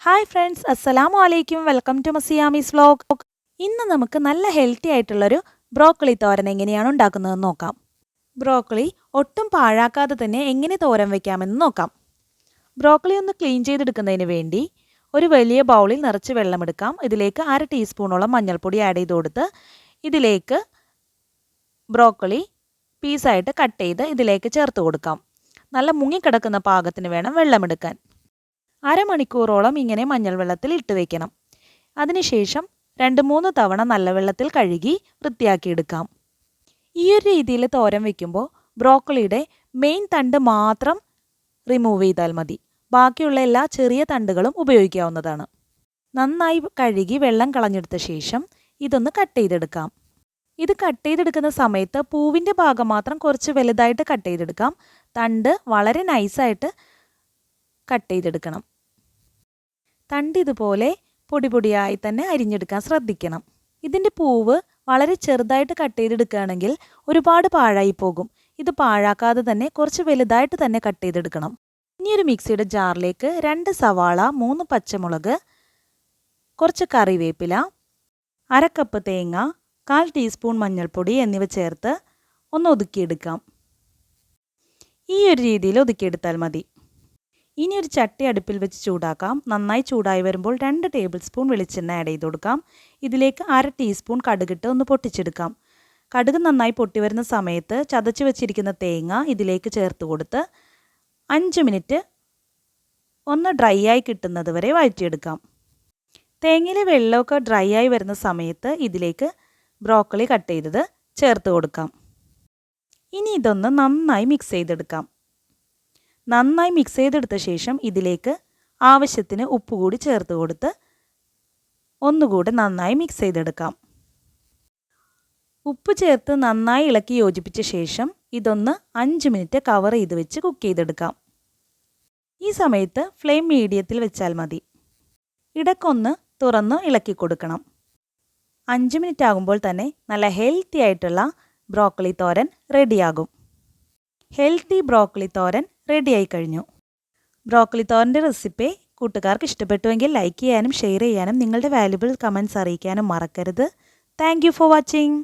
Hi friends, അസ്സലാമു അലൈക്കും. Welcome to മസിയാമീസ് വ്ലോഗ്. ഇന്ന് നമുക്ക് നല്ല ഹെൽത്തി ആയിട്ടുള്ളൊരു ബ്രോക്കലി തോരൻ എങ്ങനെയാണ് ഉണ്ടാക്കുന്നതെന്ന് നോക്കാം. ബ്രോക്കലി ഒട്ടും പാഴാക്കാതെ തന്നെ എങ്ങനെ തോരൻ വയ്ക്കാമെന്ന് നോക്കാം. ബ്രോക്കലി ഒന്ന് ക്ലീൻ ചെയ്തെടുക്കുന്നതിന് വേണ്ടി ഒരു വലിയ ബൗളിൽ നിറച്ച് വെള്ളമെടുക്കാം. ഇതിലേക്ക് 1/2 ടീസ്പൂണോളം മഞ്ഞൾപ്പൊടി ആഡ് ചെയ്ത് കൊടുത്ത് ഇതിലേക്ക് ബ്രോക്കലി പീസായിട്ട് കട്ട് ചെയ്ത് ഇതിലേക്ക് ചേർത്ത് കൊടുക്കാം. നല്ല മുങ്ങിക്കിടക്കുന്ന പാകത്തിന് വേണം വെള്ളമെടുക്കാൻ. അരമണിക്കൂറോളം ഇങ്ങനെ മഞ്ഞൾ വെള്ളത്തിൽ ഇട്ട് വയ്ക്കണം. അതിനുശേഷം 2-3 തവണ നല്ല വെള്ളത്തിൽ കഴുകി വൃത്തിയാക്കിയെടുക്കാം. ഈ ഒരു രീതിയിൽ തോരൻ വയ്ക്കുമ്പോൾ ബ്രോക്കലിയുടെ മെയിൻ തണ്ട് മാത്രം റിമൂവ് ചെയ്താൽ മതി. ബാക്കിയുള്ള എല്ലാ ചെറിയ തണ്ടുകളും ഉപയോഗിക്കാവുന്നതാണ്. നന്നായി കഴുകി വെള്ളം കളഞ്ഞെടുത്ത ശേഷം ഇതൊന്ന് കട്ട് ചെയ്തെടുക്കാം. ഇത് കട്ട് ചെയ്തെടുക്കുന്ന സമയത്ത് പൂവിൻ്റെ ഭാഗം മാത്രം കുറച്ച് വലുതായിട്ട് കട്ട് ചെയ്തെടുക്കാം. തണ്ട് വളരെ നൈസായിട്ട് കട്ട് ചെയ്തെടുക്കണം. തണ്ട് ഇതുപോലെ പൊടി പൊടിയായി തന്നെ അരിഞ്ഞെടുക്കാൻ ശ്രദ്ധിക്കണം. ഇതിൻ്റെ പൂവ് വളരെ ചെറുതായിട്ട് കട്ട് ചെയ്തെടുക്കുകയാണെങ്കിൽ ഒരുപാട് പാഴായി പോകും. ഇത് പാഴാക്കാതെ തന്നെ കുറച്ച് വലുതായിട്ട് തന്നെ കട്ട് ചെയ്തെടുക്കണം. ഇനിയൊരു മിക്സിയുടെ ജാറിലേക്ക് 2 സവാള, 3 പച്ചമുളക്, കുറച്ച് കറിവേപ്പില, 1/2 കപ്പ് തേങ്ങ, 1/4 ടീസ്പൂൺ മഞ്ഞൾപ്പൊടി എന്നിവ ചേർത്ത് ഒന്ന് ഒതുക്കിയെടുക്കാം. ഈ ഒരു രീതിയിൽ ഒതുക്കിയെടുത്താൽ മതി. ഇനി ഒരു ചട്ടി അടുപ്പിൽ വെച്ച് ചൂടാക്കാം. നന്നായി ചൂടായി വരുമ്പോൾ 2 ടേബിൾ സ്പൂൺ വെളിച്ചെണ്ണ ആഡ് ചെയ്ത് കൊടുക്കാം. ഇതിലേക്ക് 1/2 ടീസ്പൂൺ കടുകിട്ട് ഒന്ന് പൊട്ടിച്ചെടുക്കാം. കടുക് നന്നായി പൊട്ടി വരുന്ന സമയത്ത് ചതച്ച് വെച്ചിരിക്കുന്ന തേങ്ങ ഇതിലേക്ക് ചേർത്ത് കൊടുത്ത് 5 മിനിറ്റ് ഒന്ന് ഡ്രൈ ആയി കിട്ടുന്നത് വരെ വഴറ്റിയെടുക്കാം. തേങ്ങയിലെ വെള്ളമൊക്കെ ഡ്രൈ ആയി വരുന്ന സമയത്ത് ഇതിലേക്ക് ബ്രോക്കലി കട്ട് ചെയ്തത് ചേർത്ത് കൊടുക്കാം. ഇനി ഇതൊന്ന് നന്നായി മിക്സ് ചെയ്തെടുക്കാം. നന്നായി മിക്സ് ചെയ്തെടുത്ത ശേഷം ഇതിലേക്ക് ആവശ്യത്തിന് ഉപ്പ് കൂടി ചേർത്ത് കൊടുത്ത് ഒന്നുകൂടി നന്നായി മിക്സ് ചെയ്തെടുക്കാം. ഉപ്പ് ചേർത്ത് നന്നായി ഇളക്കി യോജിപ്പിച്ച ശേഷം ഇതൊന്ന് 5 മിനിറ്റ് കവർ ചെയ്ത് വെച്ച് കുക്ക് ചെയ്തെടുക്കാം. ഈ സമയത്ത് ഫ്ലെയിം മീഡിയത്തിൽ വെച്ചാൽ മതി. ഇടയ്ക്കൊന്ന് തുറന്ന് ഇളക്കി കൊടുക്കണം. 5 മിനിറ്റ് ആകുമ്പോൾ തന്നെ നല്ല ഹെൽത്തി ആയിട്ടുള്ള ബ്രോക്കലി തോരൻ റെഡിയാകും. ഹെൽത്തി ബ്രോക്കലി തോരൻ റെഡിയായി കഴിഞ്ഞു. ബ്രോക്കലി തോരൻ്റെ റെസിപ്പി കൂട്ടുകാർക്ക് ഇഷ്ടപ്പെട്ടുവെങ്കിൽ ലൈക്ക് ചെയ്യാനും ഷെയർ ചെയ്യാനും നിങ്ങളുടെ വാല്യുബിൾ കമൻറ്റ്സ് അറിയിക്കാനും മറക്കരുത്. Thank you for watching.